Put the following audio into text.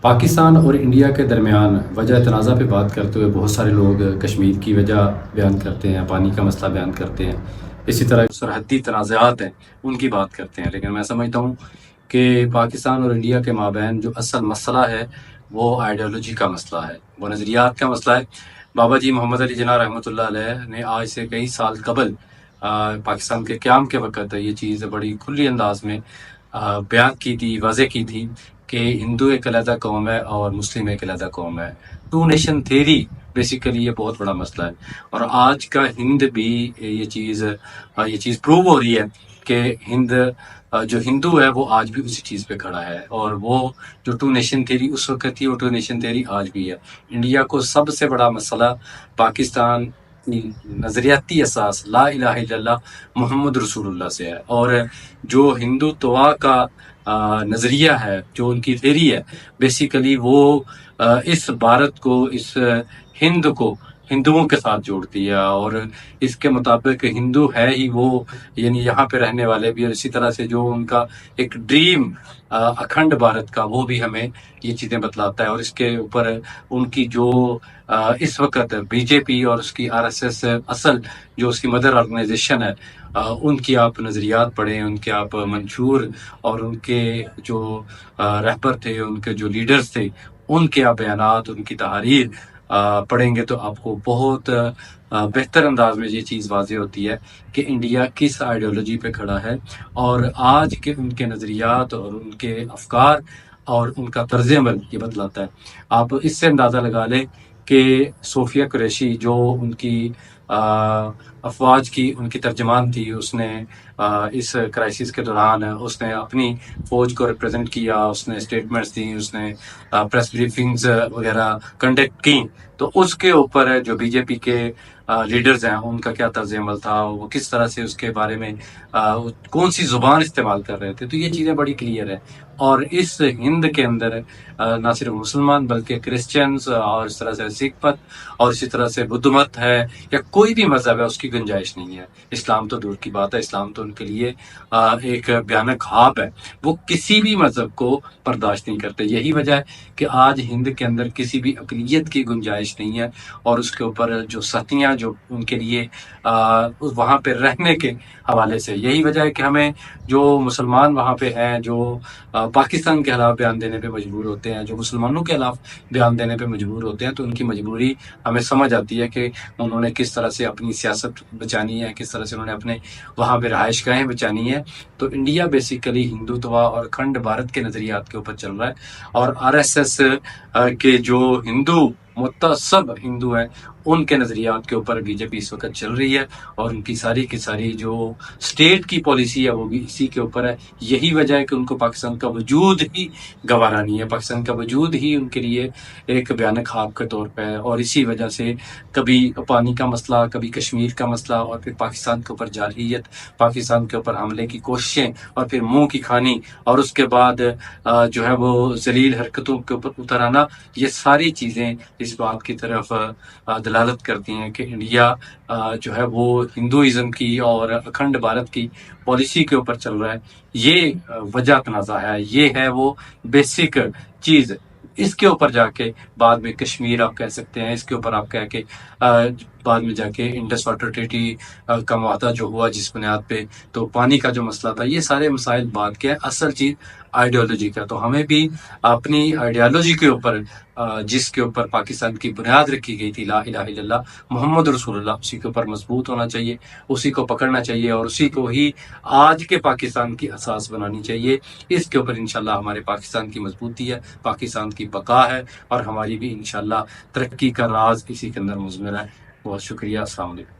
پاکستان اور انڈیا کے درمیان وجہ تنازع پہ بات کرتے ہوئے بہت سارے لوگ کشمیر کی وجہ بیان کرتے ہیں، پانی کا مسئلہ بیان کرتے ہیں، اسی طرح سرحدی تنازعات ہیں ان کی بات کرتے ہیں۔ لیکن میں سمجھتا ہوں کہ پاکستان اور انڈیا کے مابین جو اصل مسئلہ ہے وہ آئیڈیالوجی کا مسئلہ ہے، وہ نظریات کا مسئلہ ہے۔ بابا جی محمد علی جناح رحمۃ اللہ علیہ نے آج سے کئی سال قبل پاکستان کے قیام کے وقت یہ چیز بڑی کھلی انداز میں بیان کی تھی، واضح کی تھی کہ ہندو ایک علیحدہ قوم ہے اور مسلم ایک علیحدہ قوم ہے۔ ٹو نیشن تھیری بیسیکلی یہ بہت بڑا مسئلہ ہے، اور آج کا ہند بھی یہ چیز پروو ہو رہی ہے کہ ہند جو ہندو ہے وہ آج بھی اسی چیز پہ کھڑا ہے، اور وہ جو ٹو نیشن تھیری اس وقت تھی وہ ٹو نیشن تھیری آج بھی ہے۔ انڈیا کو سب سے بڑا مسئلہ پاکستان کی نظریاتی اساس لا الہ الا اللہ محمد رسول اللہ سے ہے، اور جو ہندوتوا کا نظریہ ہے، جو ان کی تھیری ہے، بیسیکلی وہ اس بھارت کو، اس ہند کو ہندوؤں کے ساتھ جوڑتی ہے، اور اس کے مطابق ہندو ہے ہی وہ، یعنی یہاں پہ رہنے والے بھی، اور اسی طرح سے جو ان کا ایک ڈریم اکھنڈ بھارت کا، وہ بھی ہمیں یہ چیزیں بتلاتا ہے۔ اور اس کے اوپر ان کی جو اس وقت بی جے پی اور اس کی آر ایس ایس اصل جو اس کی مدر آرگنائزیشن ہے، ان کی آپ نظریات پڑھیں، ان کے آپ منشور اور ان کے جو رہبر تھے، ان کے جو لیڈرز تھے، ان کے آپ بیانات، ان کی تحاریر پڑھیں گے تو آپ کو بہت بہتر انداز میں یہ چیز واضح ہوتی ہے کہ انڈیا کس آئیڈیالوجی پہ کھڑا ہے، اور آج کے ان کے نظریات اور ان کے افکار اور ان کا طرز عمل یہ بتلاتا ہے۔ آپ اس سے اندازہ لگا لیں کہ صوفیہ قریشی جو ان کی افواج کی ان کی ترجمان تھی، اس نے اس کرائسس کے دوران اس نے اپنی فوج کو ریپرزینٹ کیا، اس نے اسٹیٹمنٹس دی، اس نے پریس بریفنگز وغیرہ کنڈکٹ کی، تو اس کے اوپر جو بی جے پی کے لیڈرز ہیں ان کا کیا طرز عمل تھا، وہ کس طرح سے اس کے بارے میں کون سی زبان استعمال کر رہے تھے، تو یہ چیزیں بڑی کلیئر ہیں۔ اور اس ہند کے اندر نہ صرف مسلمان بلکہ کرسچنز اور اس طرح سے سکھ مت اور اسی طرح سے بدھ مت ہے یا کوئی بھی مذہب ہے، اس کی گنجائش نہیں ہے۔ اسلام تو دور کی بات ہے، اسلام تو ان کے لیے ایک بھیانک خواب ہے، وہ کسی بھی مذہب کو برداشت نہیں کرتے۔ یہی وجہ ہے کہ آج ہند کے اندر کسی بھی اقلیت کی گنجائش نہیں ہے، اور اس کے اوپر جو سختیاں جو ان کے لیے وہاں پہ رہنے کے حوالے سے، یہی وجہ ہے کہ ہمیں جو مسلمان وہاں پہ ہیں، جو پاکستان کے خلاف بیان دینے پہ مجبور ہوتے ہیں، جو مسلمانوں کے خلاف بیان دینے پہ مجبور ہوتے ہیں، تو ان کی مجبوری ہمیں سمجھ آتی ہے کہ انہوں نے کس طرح سے اپنی سیاست بچانی ہے، کس طرح سے انہوں نے اپنے وہاں پہ رہائش گاہیں بچانی ہے۔ تو انڈیا بیسیکلی ہندوتوا اور اکھنڈ بھارت کے نظریات کے اوپر چل رہا ہے، اور آر ایس ایس کے جو ہندو متعصب ہندو ہیں ان کے نظریات کے اوپر بی جے پی اس وقت چل رہی ہے، اور ان کی ساری کی ساری جو اسٹیٹ کی پالیسی ہے وہ بھی اسی کے اوپر ہے۔ یہی وجہ ہے کہ ان کو پاکستان کا وجود ہی گوارا نہیں ہے، پاکستان کا وجود ہی ان کے لیے ایک بیانک خواب کے طور پہ ہے، اور اسی وجہ سے کبھی پانی کا مسئلہ، کبھی کشمیر کا مسئلہ، اور پھر پاکستان کے اوپر جارحیت، پاکستان کے اوپر حملے کی کوششیں، اور پھر منہ کی کھانی، اور اس کے بعد جو ہے وہ ذلیل حرکتوں کے اوپر اتر آنا، یہ ساری چیزیں اس بات کی طرف دلالت کرتی ہیں کہ انڈیا جو ہے وہ ہندوازم کی اور اکھنڈ بھارت کی پالیسی کے اوپر چل رہا ہے۔ یہ وجہ تنازع ہے، یہ ہے وہ بیسک چیز۔ اس کے اوپر جا کے بعد میں کشمیر آپ کہہ سکتے ہیں، اس کے اوپر آپ کہہ کے بعد میں جا کے انڈس واٹر ٹریٹی کا معاہدہ جو ہوا جس بنیاد پہ تو پانی کا جو مسئلہ تھا، یہ سارے مسائل بعد کے ہیں، اصل چیز آئیڈیالوجی کا۔ تو ہمیں بھی اپنی آئیڈیالوجی کے اوپر جس کے اوپر پاکستان کی بنیاد رکھی گئی تھی لا الہ الا اللہ محمد رسول اللہ، اسی کے اوپر مضبوط ہونا چاہیے، اسی کو پکڑنا چاہیے، اور اسی کو ہی آج کے پاکستان کی اساس بنانی چاہیے۔ اس کے اوپر انشاءاللہ ہمارے پاکستان کی مضبوطی ہے، پاکستان کی بقا ہے، اور ہماری بھی انشاءاللہ ترقی کا راز اسی کے اندر مضمر ہے۔ بہت شکریہ، السلام علیکم۔